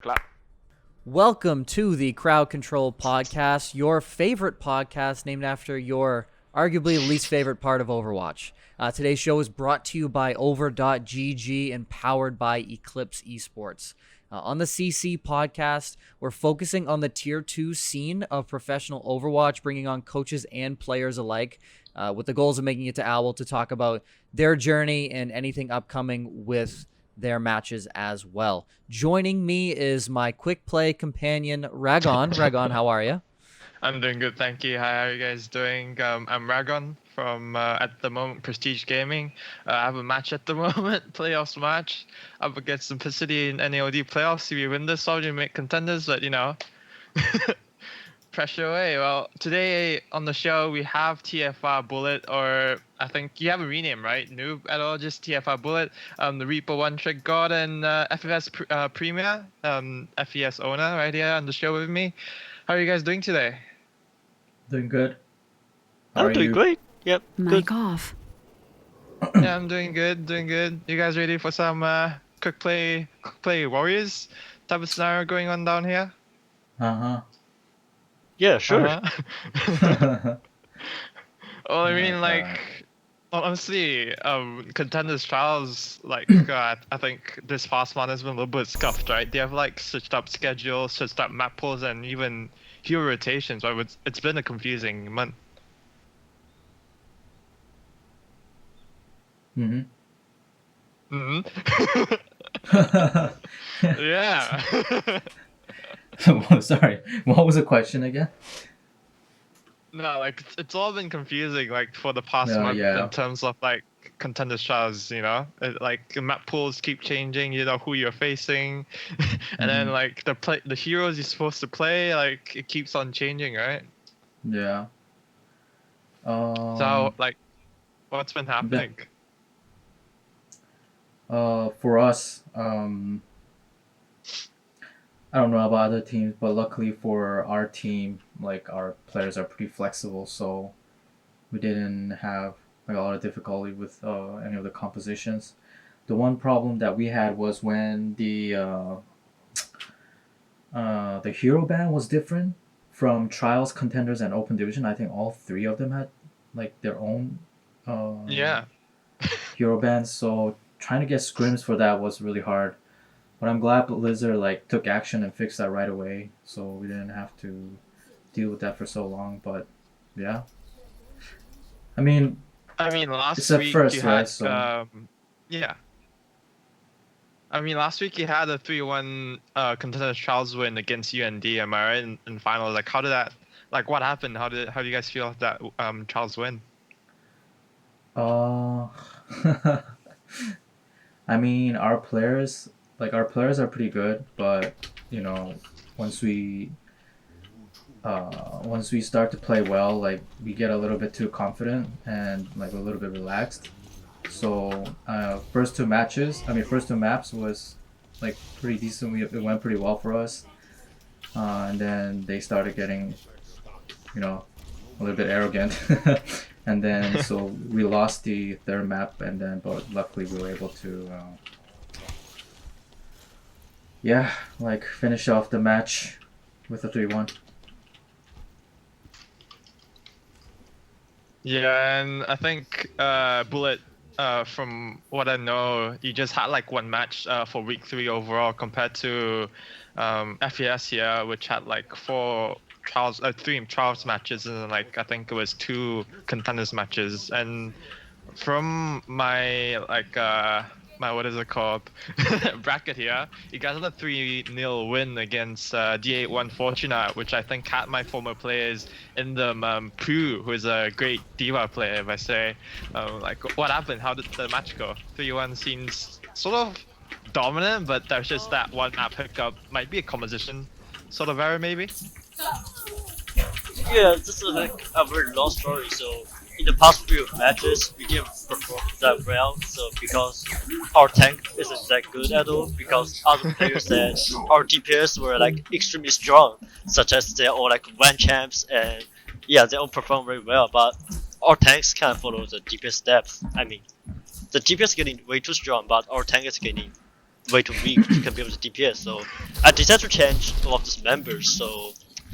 Clap. Welcome to the Crowd Control Podcast, your favorite podcast named after your arguably least favorite part of Overwatch. Today's show is brought to you by over.gg and powered by EclYpse Esports. On the CC podcast, we're focusing on the Tier 2 scene of professional Overwatch, bringing on coaches and players alike, with the goals of making it to Owl to talk about their journey and anything upcoming with their matches as well. Joining me is my quick play companion, Ragon. Ragon, how are you? I'm doing good, thank you. How are you guys doing? I'm Ragon from, at the moment, Prestige Gaming. I have a match at the moment, playoffs match, up against Simplicity in NAOD playoffs. If we win this, we make contenders, but pressure away. Well, today on the show, we have TFR Bullet, or I think you have a rename, right? Noob at all, just TFR Bullet, the Reaper One Trick God, and FES Premier, FES owner right here on the show with me. How are you guys doing today? Doing good. I'm doing great. Yep. Mic off. Yeah, I'm doing good, doing good. You guys ready for some quick play Warriors type of scenario going on down here? Yeah, sure. Uh-huh. Well, I mean, God. honestly, Contenders Trials, I think this past month has been a little bit scuffed, right? They have, switched up schedules, switched up map pools, and even hero rotations, right? It's been a confusing month. Mm-hmm. Yeah. Sorry, what was the question again? No, it's all been confusing, for the past Yeah, month yeah. in terms of Contenders Trials, the map pools keep changing, who you're facing, and then the heroes you're supposed to play, it keeps on changing, right? Yeah. So what's been happening? For us, I don't know about other teams, but luckily for our team, our players are pretty flexible, so we didn't have a lot of difficulty with any of the compositions. The one problem that we had was when the hero ban was different from Trials, Contenders, and Open Division. I think all three of them had their own Yeah. hero bans, so trying to get scrims for that was really hard. But I'm glad Blizzard took action and fixed that right away, so we didn't have to deal with that for so long. But yeah, I mean last it's at week first, you right? had So yeah. Last week you had a 3-1 Contenders Trials win against UND, am I right? In finals, how did that? What happened? How do you guys feel of that Trials win? I mean our players are pretty good, but once we start to play well, we get a little bit too confident and a little bit relaxed. So first two maps was pretty decent. It went pretty well for us, and then they started getting a little bit arrogant, and then so we lost the third map, and then but luckily we were able to finish off the match with a 3-1. Yeah, and I think Bullet, from what I know, you just had one match for week 3 overall compared to FES here, which had 4 trials, 3 trials matches, and I think it was 2 contenders matches. And from my my what is it called bracket here, you guys had a 3-0 win against D81 Fortuna, which I think had my former players in them. Pooh, who is a great D.Va player, if I say. What happened? How did the match go? 3-1 seems sort of dominant, but there's just that one map hiccup. Might be a composition sort of error, maybe. Yeah, this is a very long story. So in the past few matches, we didn't perform that well. So because our tank isn't that good at all, because other players said our DPS were extremely strong, such as they're all one champs, and yeah, they all perform very well. But our tanks can't follow the DPS depth. I mean, the DPS getting way too strong, but our tank is getting way too weak to compete with the DPS. So I decided to change all of these members. So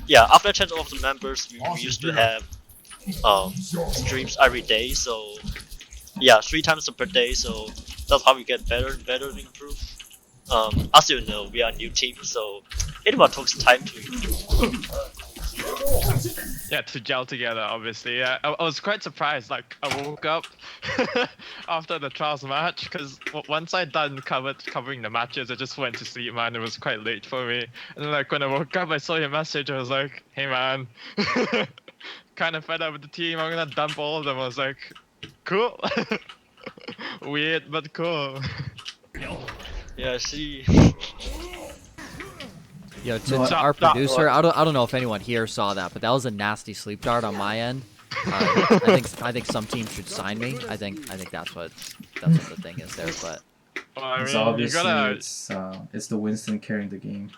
yeah, after I changed all of the members, we used to have streams every day. So yeah, 3 times per day. So that's how we get better and better and improve. As you know, we are a new team, so it will take time to improve. Yeah, to gel together, obviously. Yeah, I was quite surprised. Like, I woke up after the trials match because once I done covering the matches, I just went to sleep, man. It was quite late for me. And then, like, when I woke up, I saw your message. I was like, hey, man, kind of fed up with the team. I'm gonna dump all of them. I was like, cool. Weird, but cool. Yeah, see. Yo, to our producer, I don't know if anyone here saw that, but that was a nasty sleep dart on my end. I think some team should sign me. I think that's what the thing is there. But Well, I It's mean, obviously you gotta. it's the Winston carrying the game.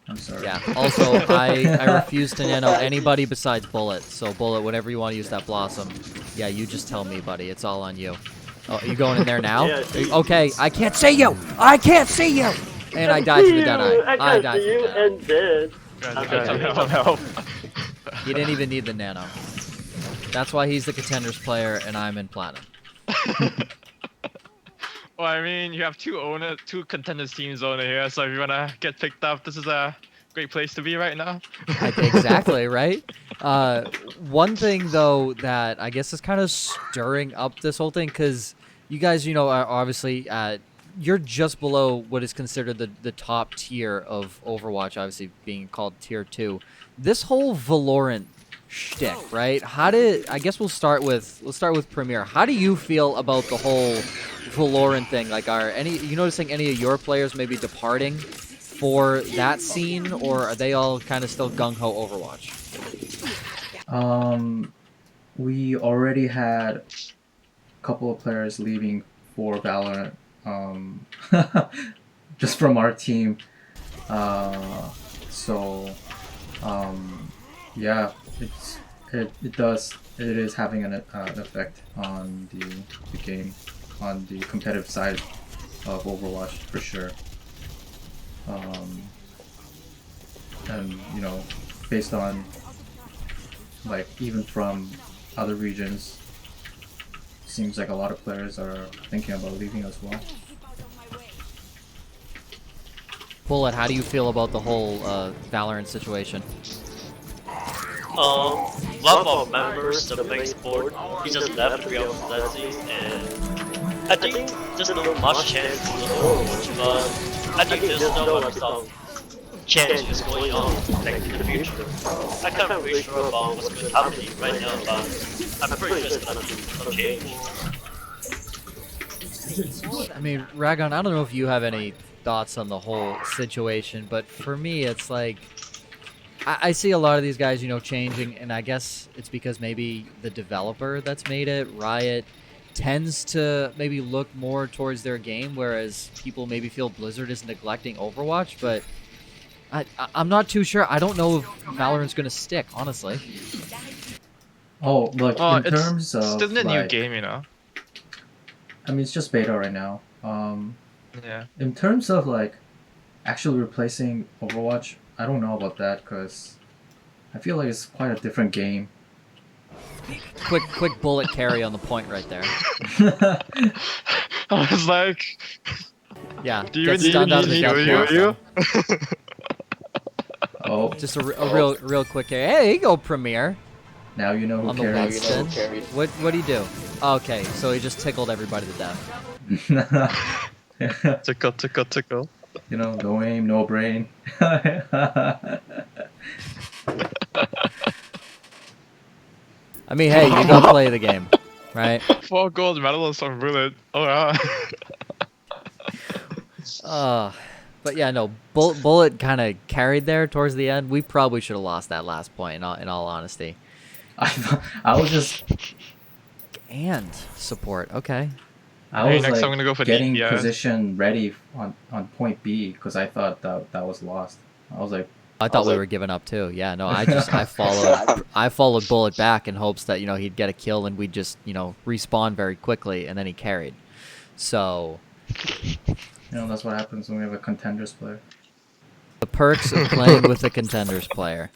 I'm sorry. yeah. Also, I refuse to nano anybody besides Bullet. So Bullet, whenever you want to use that Blossom, yeah, you just tell me, buddy. It's all on you. Oh, are you going in there now? Yeah. Okay, I can't see you. I can't see you. And I died to the Deadeye. I died to the Deadeye. and then. Guys, help. He didn't even need the nano. That's why he's the Contenders player and I'm in Platinum. Well, I mean, you have two contenders teams owner here, so if you wanna get picked up, this is a great place to be right now. Exactly, right? One thing, though, that I guess is kind of stirring up this whole thing, because you guys, you know, are obviously you're just below what is considered the top tier of Overwatch, obviously being called tier 2. This whole Valorant shtick, right? I guess we'll start with Premier. How do you feel about the whole Valorant thing? Like, you noticing any of your players maybe departing for that scene, or are they all kind of still gung ho Overwatch? We already had a couple of players leaving for Valorant. Just from our team. Yeah, it is having an effect on the game, on the competitive side of Overwatch for sure. And you know, based on like even from other regions, seems like a lot of players are thinking about leaving as well. Bullet, how do you feel about the whole Valorant situation? One of our members, the main sport, he just left to be on Legacy, and I think there's not much chance to Overwatch, but I think there's still some change is going on like in the future. I can't be sure about what's going to happen right now, but I'm pretty sure it's going to change. I mean, Ragon, I don't know if you have any thoughts on the whole situation, but for me, it's like I see a lot of these guys, you know, changing, and I guess it's because maybe the developer that's made it, Riot, tends to maybe look more towards their game, whereas people maybe feel Blizzard is neglecting Overwatch, but I'm not too sure. I don't know if Valorant's going to stick, honestly. Oh, look, in it's terms of still a new like, game, you know. I mean, it's just beta right now. Yeah. In terms of like actually replacing Overwatch, I don't know about that because I feel like it's quite a different game. Quick bullet carry on the point right there. I was like, Yeah, do you get need stunned out of the you? depth. Oh, Just a real quick carry. Hey, there you go, Premier. now you know who On the carries. Winston. What'd he do? Okay, so he just tickled everybody to death. Tickle. You know, no aim, no brain. I mean, hey, you gotta play the game, right? 4 gold medalists on Bullet. Oh yeah. But yeah, no, Bullet kind of carried there towards the end. We probably should have lost that last point, in all honesty. I was just And support, okay. I Hey, was next like I'm gonna go for getting DPS. position ready on point B because I thought that was lost. I was like, I thought we were giving up too. Yeah, no, I followed Bullet back in hopes that, you know, he'd get a kill and we'd just, you know, respawn very quickly, and then he carried. So That's what happens when we have a contenders player. The perks of playing with a contenders player.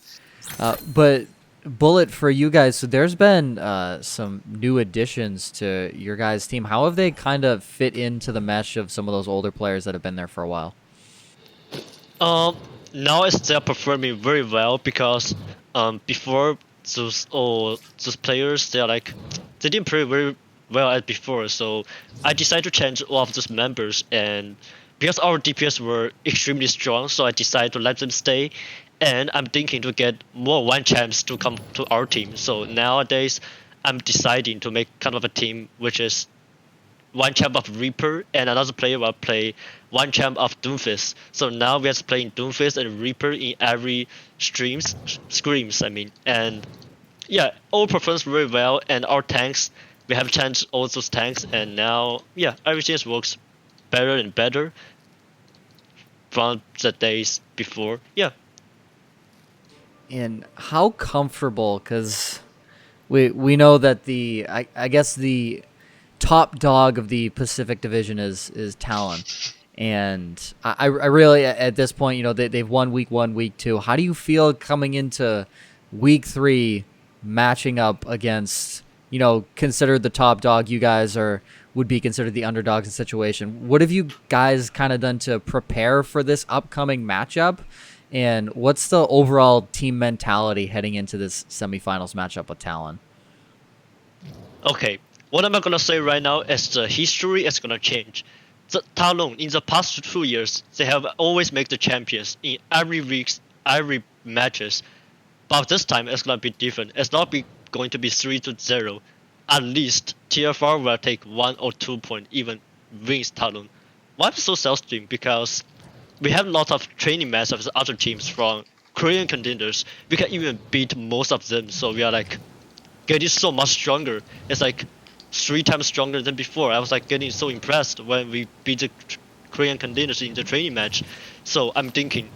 But Bullet, for you guys, so there's been some new additions to your guys' team. How have they kind of fit into the mesh of some of those older players that have been there for a while? Um, Now it's they're performing very well because before those players they're like they didn't play very well as before. So I decided to change all of those members, and because our DPS were extremely strong, so I decided to let them stay. And I'm thinking to get more one champs to come to our team. So nowadays I'm deciding to make kind of a team which is one champ of Reaper, and another player will play one champ of Doomfist. So now we are playing Doomfist and Reaper in every screams. I mean, and yeah, all performs very well, and our tanks we have changed all those tanks, and now yeah, everything works better and better from the days before. Yeah. And how comfortable? Because we know that I guess the top dog of the Pacific Division is Talon, and I really at this point, they've won week 1, week 2. How do you feel coming into week 3, matching up against considered the top dog? You guys would be considered the underdogs in the situation. What have you guys kind of done to prepare for this upcoming matchup? And what's the overall team mentality heading into this semifinals matchup with Talon? Okay, what am I gonna say right now is the history is gonna change. The Talon in the past 2 years, they have always made the champions in every weeks, every matches. But this time it's gonna be different. It's not going to be 3-0. At least TFR will take 1 or 2 point, even wins Talon. Why I'm so self-stream? Because we have lots of training matches with other teams from Korean contenders. We can even beat most of them. So we are like getting so much stronger. It's like 3 times stronger than before. I was like getting so impressed when we beat the Korean contenders in the training match. So I'm thinking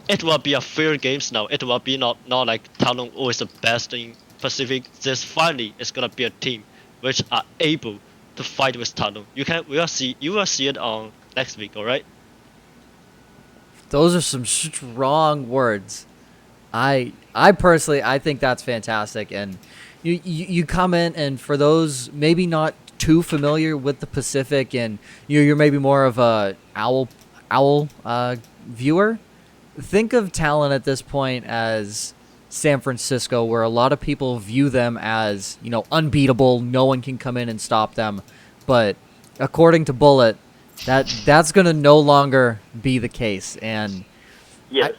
it will be a fair games now. It will be not like Talon always the best in Pacific. This finally is gonna be a team which are able to fight with Talon. You will see it on next week, alright? Those are some strong words. I personally I think that's fantastic, and you come in, and for those maybe not too familiar with the Pacific, and you're maybe more of a owl viewer, think of Talon at this point as San Francisco, where a lot of people view them as unbeatable. No one can come in and stop them, but according to Bullet, that's gonna no longer be the case, and Yes.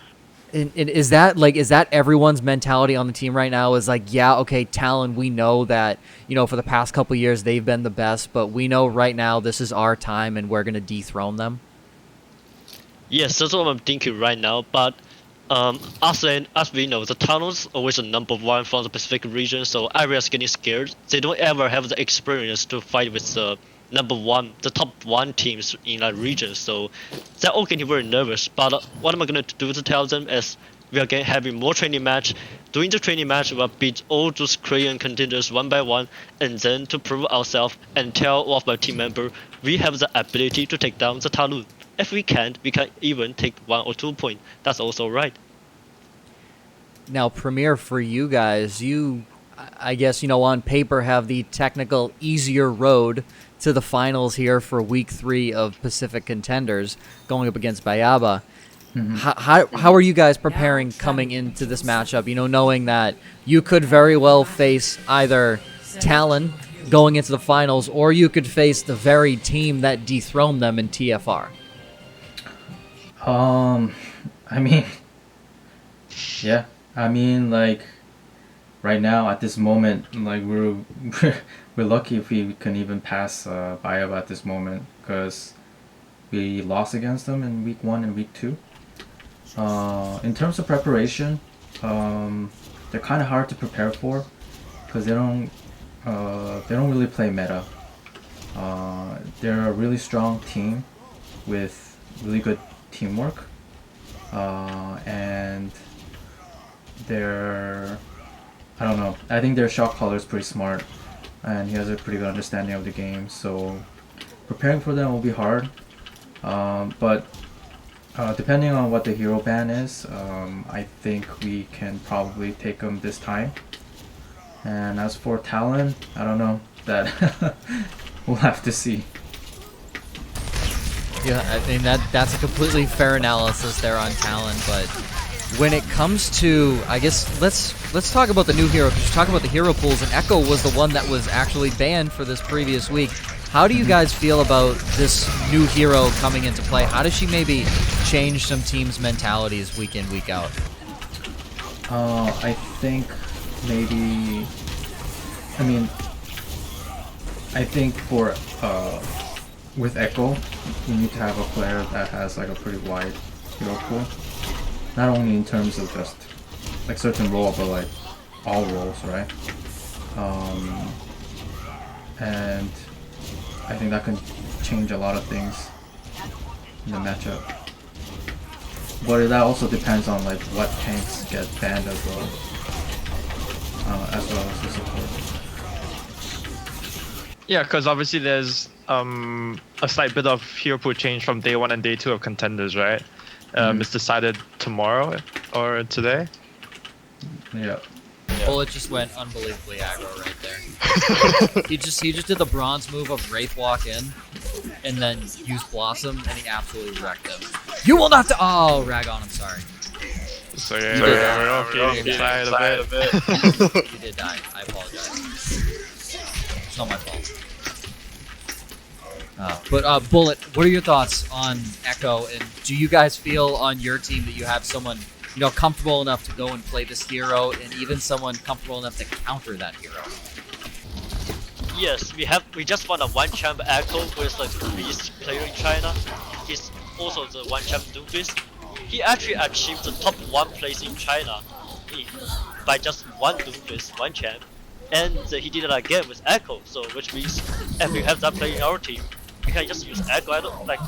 And is that everyone's mentality on the team right now? Is like, yeah, okay, Talon, we know that for the past couple years they've been the best, but we know right now this is our time and we're gonna dethrone them. Yes, that's what I'm thinking right now. But as we know, the tunnels always the number one from the Pacific region, so everyone's getting scared. They don't ever have the experience to fight with the the top one teams in that region. So they're all getting very nervous. But what am I gonna do to tell them is we are having more training match. During the training match, we'll beat all those Korean contenders one by one, and then to prove ourselves and tell all of my team members we have the ability to take down the Talon. If we can't, we can even take 1 or 2 points. That's also right. Now, Premier, for you guys, I guess on paper have the technical easier road to the finals here for week 3 of Pacific Contenders, going up against Bayaba. Mm-hmm. How are you guys preparing coming into this matchup? Knowing that you could very well face either Talon going into the finals, or you could face the very team that dethroned them in TFR. I mean, yeah. I mean, like, right now at this moment, like we're we're lucky if we can even pass Bayab at this moment, because we lost against them in week 1 and week 2. In terms of preparation, they're kind of hard to prepare for, because they don't really play meta. They're a really strong team with really good teamwork, and I don't know. I think their shot caller is pretty smart, and he has a pretty good understanding of the game. So preparing for them will be hard. But depending on what the hero ban is, I think we can probably take him this time. And as for Talon, I don't know. That we'll have to see. Yeah, I mean that's a completely fair analysis there on Talon, but when it comes to, I guess let's talk about the new hero, because you talk about the hero pools, and Echo was the one that was actually banned for this previous week. How do you guys feel about this new hero coming into play? How does she maybe change some teams' mentalities week in, week out? I think maybe. I mean, I think for with Echo, you need to have a player that has like a pretty wide hero pool. Not only in terms of just like certain role, but like all roles, right? And I think that can change a lot of things in the matchup. But that also depends on like what tanks get banned as well as the support. Yeah, because obviously there's a slight bit of hero pool change from day 1 and day 2 of contenders, right? It's decided tomorrow or today. Yeah. Bullet just went unbelievably aggro right there. he just did the bronze move of Wraith walk in, and then use Blossom, and he absolutely wrecked him. You will not. Oh, Ragon, I'm sorry. So yeah, we're all feeling inside a bit. You did die. I apologize. It's not my fault. But Bullet, what are your thoughts on Echo? And do you guys feel on your team that you have someone, you know, comfortable enough to go and play this hero, and even someone comfortable enough to counter that hero? Yes, we just won a one champ Echo with like the beast player in China. He's also the one champ Doomfist. He actually achieved the top 1 place in China by just one Doomfist, one champ. And he did it again with Echo, so which means if we have that player in our team, we can just use Echo like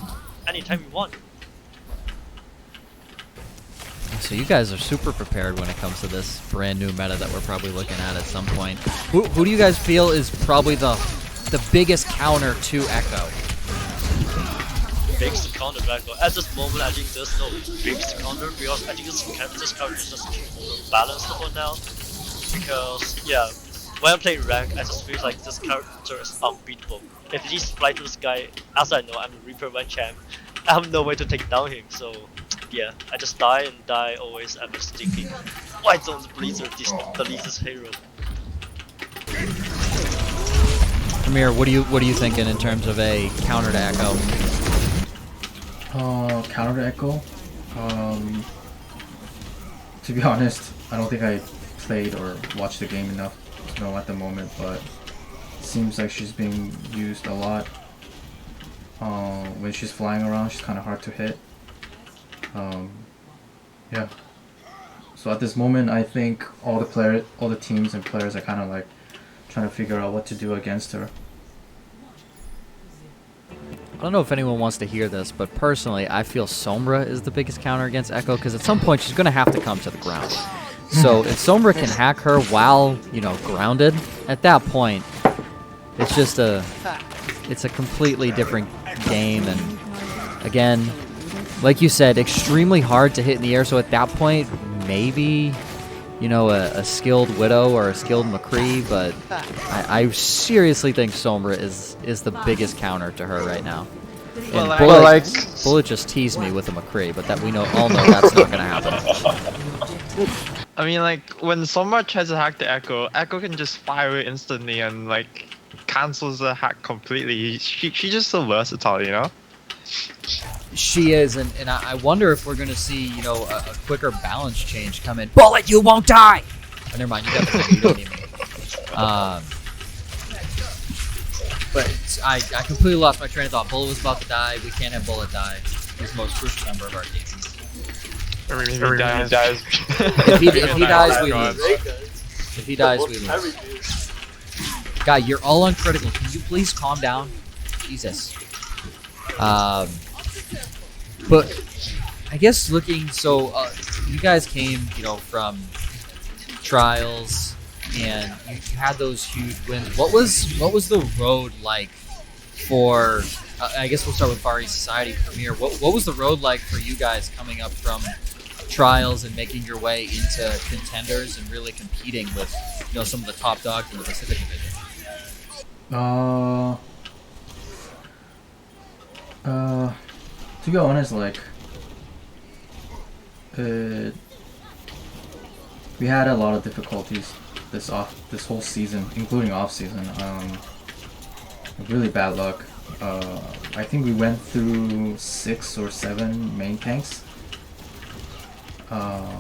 anytime we want. So you guys are super prepared when it comes to this brand new meta that we're probably looking at some point. Who do you guys feel is probably the biggest counter to Echo? Biggest counter to Echo. At this moment, I think there's no biggest counter because I think this counter is just balanced for now. Because yeah, when I'm playing rank, I just feel like this character is unbeatable. If he just fly to the sky, as I know, I'm a Reaper 1 champ, I have no way to take down him, so yeah, I just die always. I'm just thinking, why don't Blizzard delete this hero? Amir, what are you thinking in terms of a counter to Echo? Counter to Echo? To be honest, I don't think I played or watched the game enough to know at the moment, but it seems like she's being used a lot. When she's flying around, she's kind of hard to hit. Yeah. So at this moment, I think all the teams and players are kind of like trying to figure out what to do against her. I don't know if anyone wants to hear this, but personally, I feel Sombra is the biggest counter against Echo, because at some point she's going to have to come to the ground. So if Sombra can hack her while, you know, grounded, at that point, it's just it's a completely different game. And again, like you said, extremely hard to hit in the air. So at that point, maybe, you know, a skilled Widow or a skilled McCree, but I seriously think Sombra is the biggest counter to her right now. And Bullet just teased me with a McCree, but that we all know that's not going to happen. I mean, like, when Sombra tries to hack the Echo, Echo can just fire it instantly and, like, cancels the hack completely. She's just so versatile, you know? She is, and I wonder if we're going to see, you know, a quicker balance change come in. Bullet, you won't die! Oh, never mind, you got the thing, you don't need me. But I completely lost my train of thought. Bullet was about to die. We can't have Bullet die. He's the most crucial member of our team. If he dies. If he dies, we lose. If he dies, we lose. Guy, you're all on critical. Can you please calm down? Jesus. But I guess looking, so you guys came, you know, from trials, and you had those huge wins. What was the road like for I guess we'll start with Far East Society Premier. What was the road like for you guys coming up from trials and making your way into contenders and really competing with some of the top dogs in the Pacific Division? To be honest, like, we had a lot of difficulties this whole season, including off season. Really bad luck. I think we went through 6 or 7 main tanks.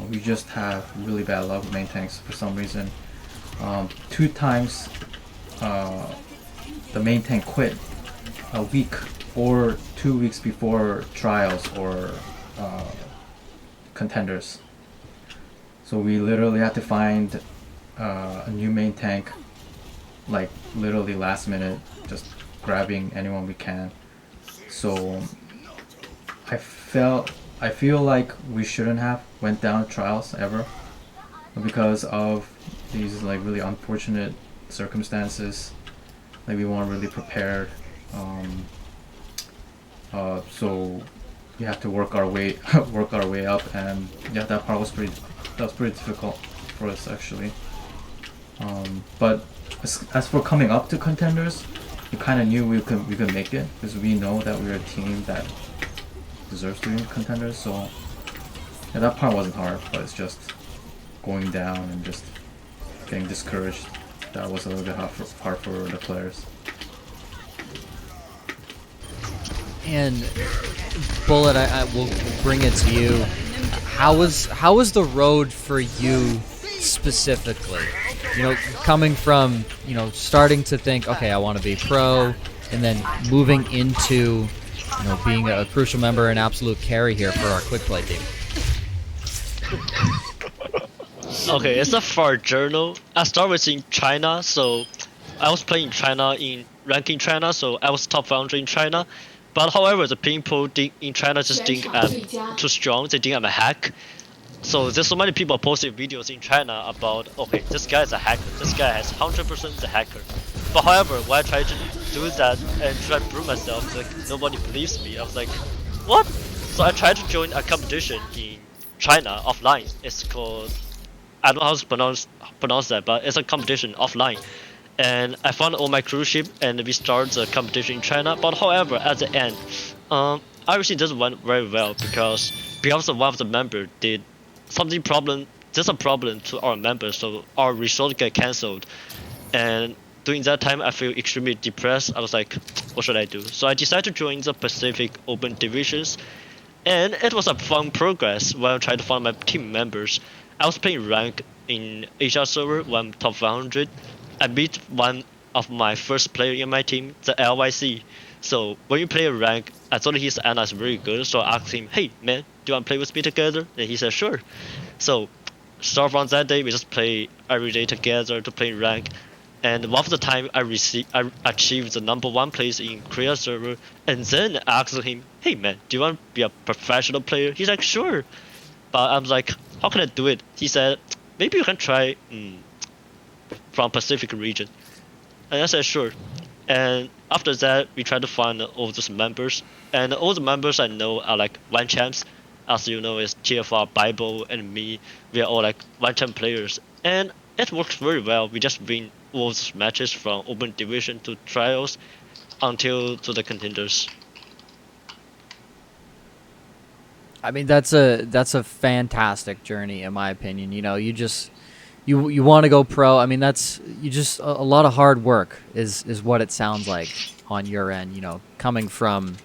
We just have really bad luck with main tanks for some reason. 2 times the main tank quit a week or 2 weeks before trials or contenders. So we literally had to find a new main tank, like literally last minute, just grabbing anyone we can. So I feel like we shouldn't have went down trials ever because of these like really unfortunate circumstances. Like we weren't really prepared. So we have to work our way up, and yeah, that part was pretty difficult for us actually. But as for coming up to contenders, we kind of knew we could make it because we know that we're a team that deserves to be in contenders. So yeah, that part wasn't hard, but it's just going down and just getting discouraged. That was a little bit hard for the players. And Bullet, I will bring it to you. How was the road for you specifically? Coming from starting to think, okay, I want to be pro, and then moving into being a crucial member and absolute carry here for our quick play team. Okay, it's a far journal. I started in China, so I was playing China in ranking China, so I was top 100 in China. But however, the people in China just think I'm too strong. They think I'm a hack. So there's so many people posting videos in China about, okay, this guy is a hacker. This guy has 100% the hacker. But however, when I try to do that and try to prove myself, like nobody believes me. I was like, what? So I tried to join a competition in China offline. It's called, I don't know how to pronounce that, but it's a competition offline. And I found all my cruise ship, and we started the competition in China. But however, at the end, everything doesn't went very well because one of the members did something problem. There's a problem to our members, so our resort got cancelled. And during that time, I feel extremely depressed. I was like, what should I do? So I decided to join the Pacific Open Divisions, and it was a fun progress while trying to find my team members. I was playing rank in Asia server, one top 100. I beat one of my first player in my team, the LYC. So when you play a rank, I thought his Ana is very good, so I asked him, hey man, do you want to play with me together? And he said sure. So start from that day, we just play every day together to play rank. And one of the time I achieved the #1 place in Korea server, and then I asked him, hey man, do you want to be a professional player? He's like sure. But I'm like, how can I do it? He said, maybe you can try from Pacific region. And I said sure. And after that, we tried to find all those members, and all the members I know are like one champs. As you know, it's TFR, Bible, and me. We are all like one champ players, and it works very well. We just win all those matches from open division to trials until to the contenders. I mean, that's a fantastic journey in my opinion. You want to go pro. I mean, that's a lot of hard work is what it sounds like on your end. Coming from,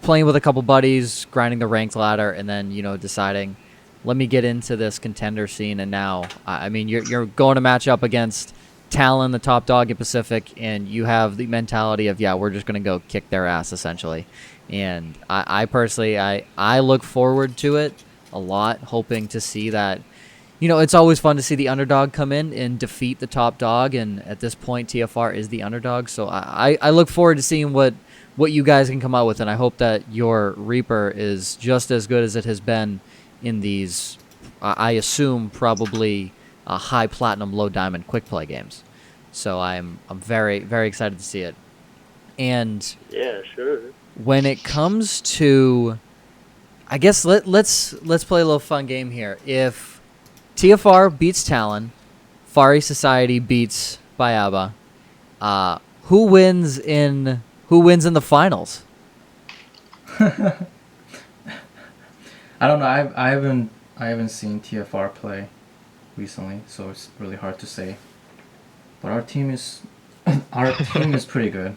playing with a couple buddies, grinding the ranked ladder, and then deciding, let me get into this contender scene. And now, I mean, you're going to match up against Talon, the top dog in Pacific, and you have the mentality of, yeah, we're just gonna go kick their ass essentially. And I personally, I look forward to it a lot, hoping to see that. It's always fun to see the underdog come in and defeat the top dog, and at this point, TFR is the underdog. So I look forward to seeing what you guys can come out with, and I hope that your Reaper is just as good as it has been in these, I assume, probably high platinum, low diamond quick play games. So I'm very, very excited to see it. And Yeah, sure. when it comes to, I guess let's play a little fun game here. If TFR beats Talon, Fari Society beats Bayaba, who wins in the finals? I don't know. I haven't seen TFR play recently, so it's really hard to say. But our team is our team is pretty good.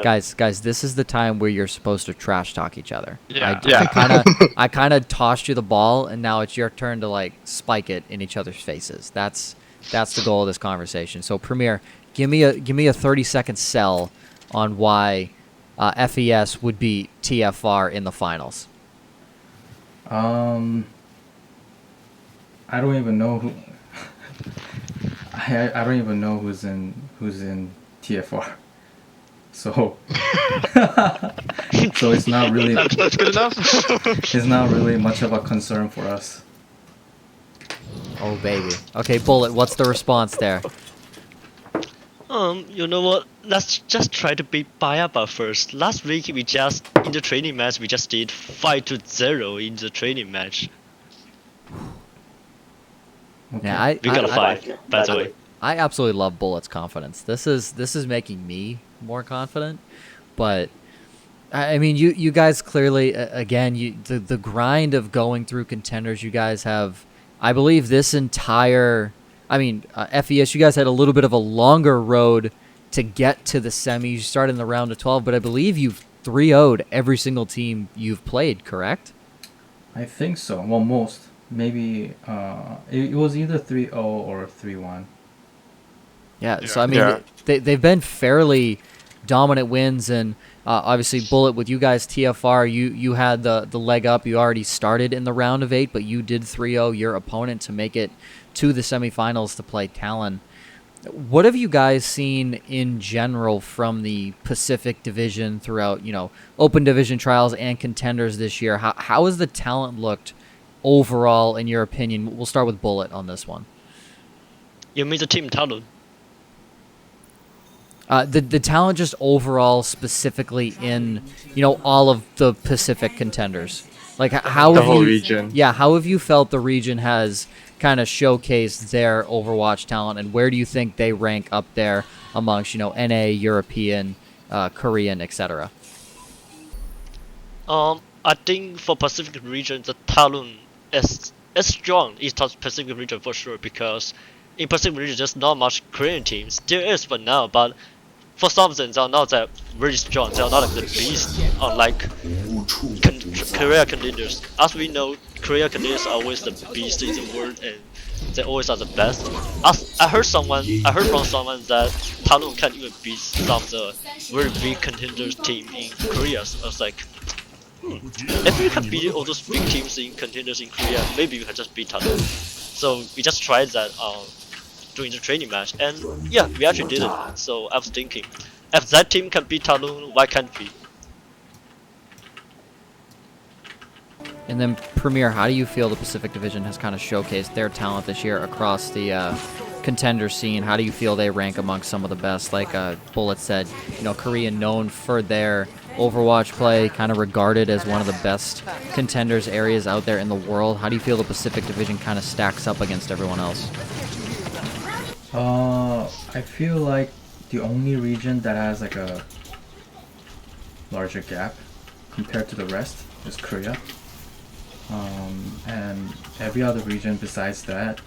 Guys, this is the time where you're supposed to trash talk each other. Yeah. I kind of tossed you the ball, and now it's your turn to like spike it in each other's faces. That's the goal of this conversation. So, Premier, give me a 30-second sell on why FES would beat TFR in the finals. I don't even know who. I don't even know who's in TFR. So so it's not really That's good enough. it's not really much of a concern for us. Oh baby. Okay, Bullet. What's the response there? You know what? Let's just try to beat Bayaba first. Last week we just in the training match we just did 5-0 in the training match. Okay. Yeah, We got a 5, by the way. I absolutely love Bullet's confidence. This is making me more confident, but I mean, you guys clearly again the grind of going through contenders. You guys have, I believe, this entire. I mean, FES. You guys had a little bit of a longer road to get to the semis. You started in the round of 12, but I believe you've 3-0'd every single team you've played. Correct? I think so. Well, most. Maybe it was either 3-0 or 3-1. Yeah. So I mean, they've been fairly dominant wins, and obviously Bullet with you guys TFR, you had the leg up. You already started in the round of 8, but you did 3-0 your opponent to make it to the semifinals to play Talon. What have you guys seen in general from the Pacific Division throughout, open division trials and contenders this year? How has the talent looked overall, in your opinion? We'll start with Bullet on this one. You mean the team Talon? The talent just overall, specifically in all of the Pacific contenders. Like how The have whole you, region. Yeah, how have you felt the region has kind of showcased their Overwatch talent, and where do you think they rank up there amongst NA, European, Korean, etc.? I think for Pacific region, the Talon is strong in the Pacific region for sure, because in Pacific region there's not much Korean teams. There is for now, but for some of them they are not that very strong. They are not like the beast unlike Korea contenders. As we know, Korea contenders are always the beast in the world, and they always are the best. I heard from someone that Talon can even beat some of the very big contenders team in Korea. So I was like, if you can beat all those big teams in contenders in Korea, maybe you can just beat Talon. So we just tried that during the training match, and yeah, we actually did it. So I was thinking, if that team can beat Talon, why can't we? And then Premier, how do you feel the Pacific Division has kind of showcased their talent this year across the contender scene? How do you feel they rank amongst some of the best? Like Bullet said, Korea known for their Overwatch play, kind of regarded as one of the best contenders areas out there in the world. How do you feel the Pacific Division kind of stacks up against everyone else? I feel like the only region that has like a larger gap compared to the rest is Korea. And every other region besides that,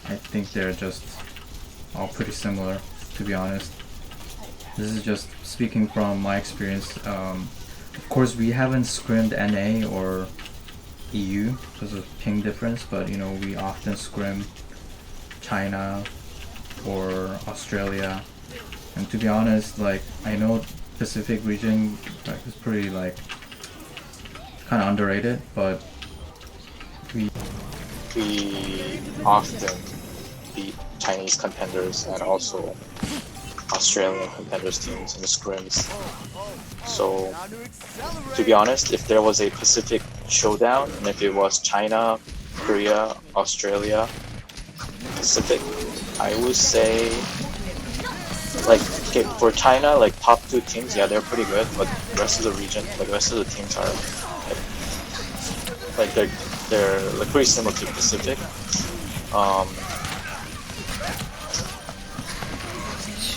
I think they're just all pretty similar, to be honest. This is just speaking from my experience. Of course, we haven't scrimmed NA or EU because of ping difference, but we often scrim China or Australia. And to be honest, like, I know Pacific region is pretty kind of underrated, but We often beat Chinese contenders and also Australian contenders teams in the scrims. So, to be honest, if there was a Pacific showdown, and if it was China, Korea, Australia, Pacific, I would say, like, okay, for China, like top 2 teams, yeah, they're pretty good, but the rest of the region, like the rest of the teams are like they're like pretty similar to Pacific.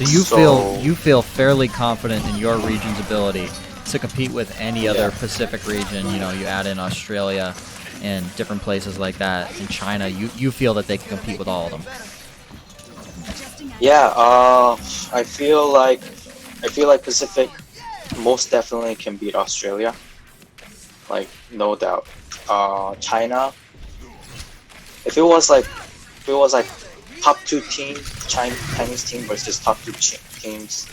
So you feel fairly confident in your region's ability to compete with any other Pacific region. You know, you add in Australia and different places like that. In China, you feel that they can compete with all of them. Yeah, I feel like Pacific most definitely can beat Australia, like no doubt. China, if it was like top 2 team Chinese team versus top 2 teams.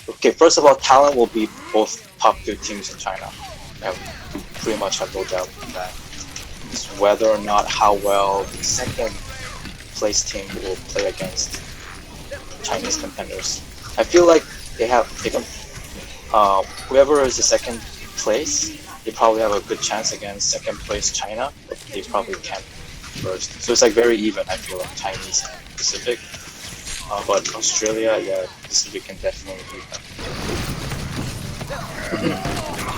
Okay, first of all, talent will be both top 2 teams in China. I pretty much have no doubt in that. It's whether or not how well the second place team will play against Chinese contenders. I feel like they can, whoever is the second place, they probably have a good chance against second place China, but they probably can't first. So it's like very even, I feel like Chinese and Pacific. But Australia, yeah, Pacific can definitely beat them.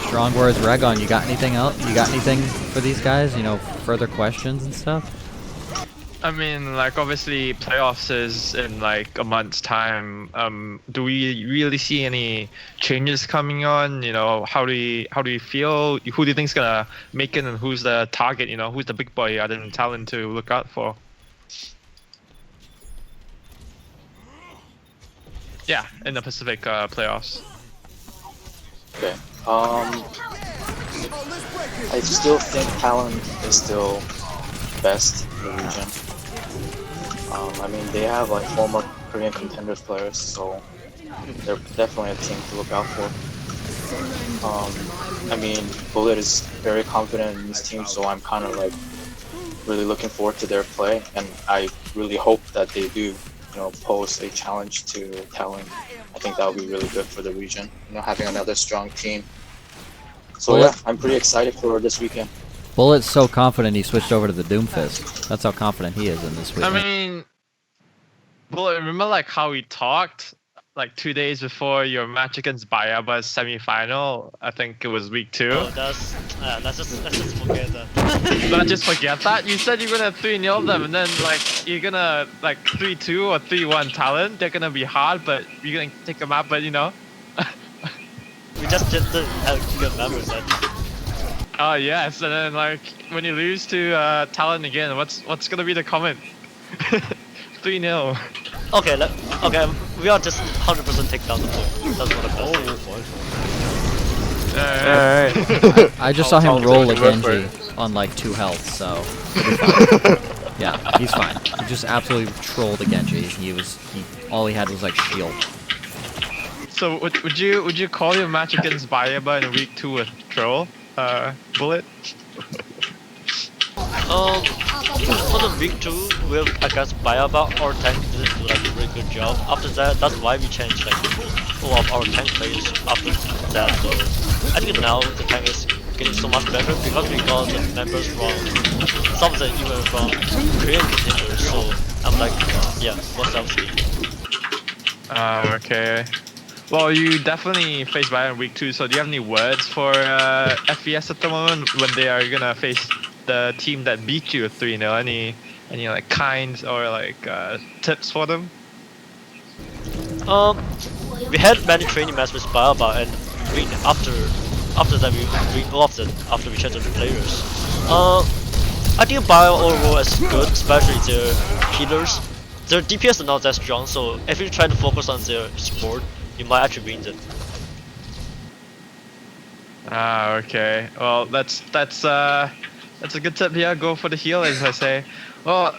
Strong words, Regon. You got anything else? You got anything for these guys? You know, further questions and stuff? I mean, like obviously playoffs is in like a month's time. Do we really see any changes coming on? You know, how do you feel? Who do you think's gonna make it, and who's the target? You know, who's the big boy other than talent to look out for? Yeah, in the Pacific playoffs. Okay. I still think talent is still best in the region. I mean, they have like former Korean contenders players, so they're definitely a team to look out for. I mean, Bullet is very confident in his team, so I'm kind of like really looking forward to their play, and I really hope that they do, you know, pose a challenge to Talon. I think that would be really good for the region, you know, having another strong team. So yeah, I'm pretty excited for this weekend. Bullet's so confident he switched over to the Doomfist. That's how confident he is in this weekend. I mean, Bullet, remember like how we talked like 2 days before your match against Bayaba's semi-final? I think it was week 2. Oh, let's just forget that. Let's just forget that. You said you're gonna 3-0 them, and then like you're gonna like 3-2 or 3-1 Talent. They're gonna be hard, but you're gonna take them out. But you know. We just didn't have good memories. Oh yes, and then like when you lose to Talon again, what's gonna be the comment? 3-0. Okay, we are just 100% take down the point. That's what I'm I just saw him roll a Genji on like 2 health, so yeah, he's fine. He just absolutely trolled a Genji. All he had was like shield. So would you call your match against Bayaba in week 2 a troll, Bullet? For the week 2, we'll against Bayaba, our tank didn't do like a really good job. After that, that's why we changed like all of our tank players after that. So I think now the tank is getting so much better because we got the members from some of them even from Korean contenders. So I'm like, yeah, what's else? Okay. Well, you definitely face Bayern in week 2. So do you have any words for FES at the moment when they are gonna face the team that beat you 3-0? Any like kinds or like tips for them? We had many training matches with Bayaba and we win after that we win all of them after we changed the players. I think Bayaba overall is good, especially their healers. Their DPS are not that strong, so if you try to focus on their support, you might actually win them. Okay. Well, that's a good tip here. Go for the heal, as I say. Well,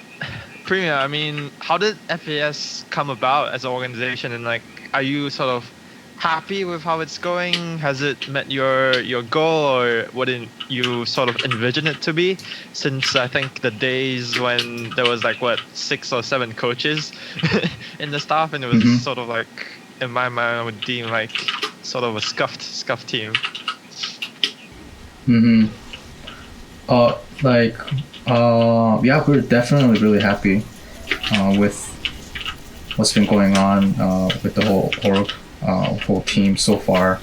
Premier, I mean, how did FAS come about as an organization, and like, are you sort of happy with how it's going? Has it met your goal, or what did you sort of envision it to be? Since I think the days when there was like 6 or 7 coaches in the staff, and it was sort of like, in my mind, I would deem like sort of a scuffed team. Yeah, we're definitely really happy with what's been going on with the whole team so far.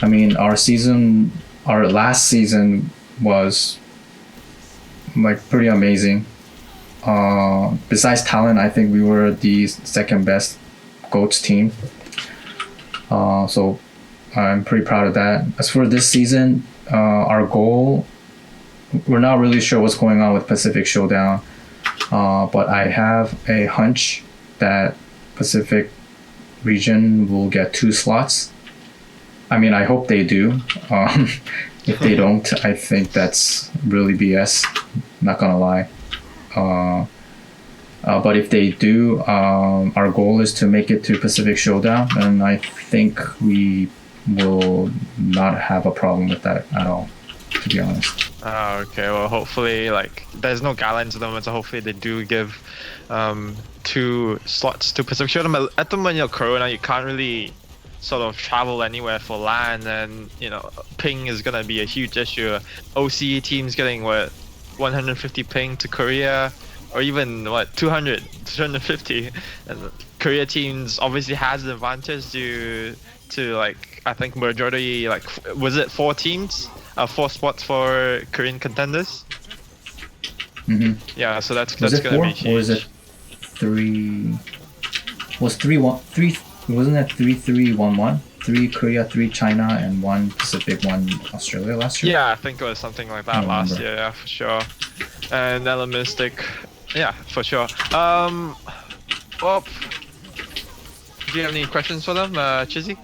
I mean, our last season was like pretty amazing. Besides talent, I think we were the second best GOATS team. So I'm pretty proud of that. As for this season, our goal, we're not really sure what's going on with Pacific Showdown, but I have a hunch that Pacific region will get 2 slots. I mean, I hope they do. If they don't, I think that's really BS. Not gonna lie. But if they do, our goal is to make it to Pacific Showdown, and I think we will not have a problem with that at all, to be honest. Okay, well, hopefully, like, there's no guidelines at the moment, so hopefully they do give 2 slots to Pacific Showdown. At the moment, Corona, you can't really sort of travel anywhere for LAN, and, ping is gonna be a huge issue. OCE teams getting, 150 ping to Korea, or even 250, and Korea teams obviously has an advantage due to, like, I think majority, like, was it 4 teams, 4 spots for Korean contenders? Mm-hmm. Yeah, so that's was it gonna 4, be huge. or is it 3? Was 3-1-3? Wasn't it 3-3-1-1? 3 Korea, 3 China, and 1 Pacific, 1 Australia last year? Yeah, I think it was something like that last year, yeah, for sure. And Mystic, yeah, for sure. Well, do you have any questions for them, Chizzy?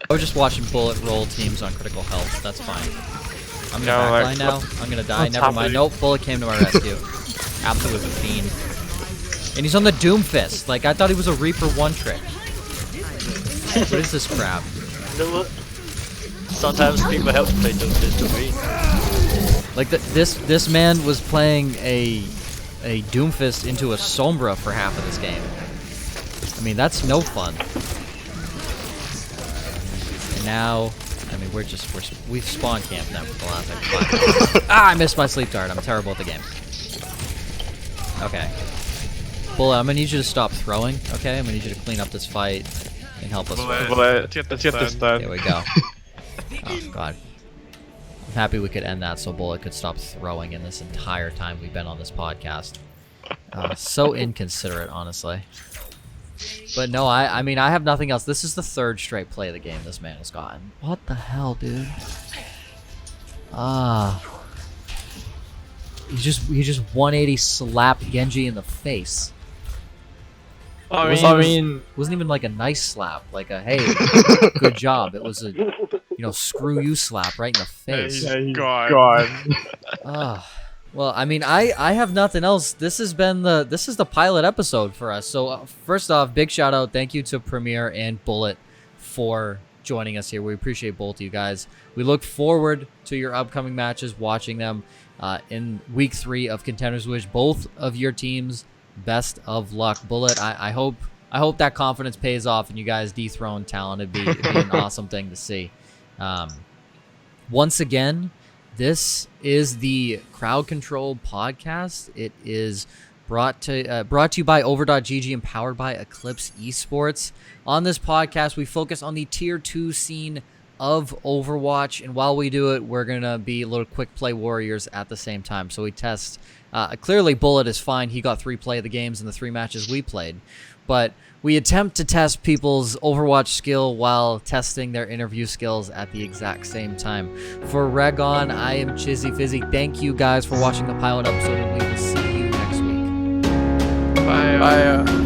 I was just watching Bullet roll teams on critical health. That's fine. I'm gonna backline now. I'm gonna die. Never mind. Nope. Bullet came to my rescue. Absolute fiend. And he's on the Doomfist. Like, I thought he was a Reaper 1 trick. What is this crap? You know what? Sometimes people have to play Doomfist to win. Like, this man was playing a Doomfist into a Sombra for half of this game. I mean, that's no fun. And now, I mean, we've spawn camped now for the last like 5 minutes. I missed my sleep dart. I'm terrible at the game. Okay. Bullet, I'm gonna need you to stop throwing, okay? I'm gonna need you to clean up this fight and help us. Let's get this done. There we go. Oh, God. I'm happy we could end that so Bullet could stop throwing in this entire time we've been on this podcast. So inconsiderate, honestly. But no, I mean, I have nothing else. This is the 3rd straight play of the game this man has gotten. What the hell, dude? He just 180 slapped Genji in the wasn't even like a nice slap, like a hey, good job. It was a screw you slap right in the face. God. Well, I mean, I have nothing else. This is the pilot episode for us. So first off, big shout out, thank you to Premier and Bullet for joining us here. We appreciate both of you guys. We look forward to your upcoming matches, watching them in week 3 of Contenders. Wish both of your teams best of luck. Bullet, I hope that confidence pays off and you guys dethrone Talon. It'd be an awesome thing to see. Once again, this is the Crowd Control podcast. It is brought to you by over.gg and powered by EclYpse Esports. On this podcast, we focus on the Tier 2 scene of Overwatch, and while we do it, we're going to be little quick play warriors at the same time. So we test. Clearly, Bullet is fine. He got 3 play of the games in the 3 matches we played. But we attempt to test people's Overwatch skill while testing their interview skills at the exact same time. For Regon, I am Chizzy Fizzy. Thank you guys for watching the pilot episode, and we will see you next week. Bye.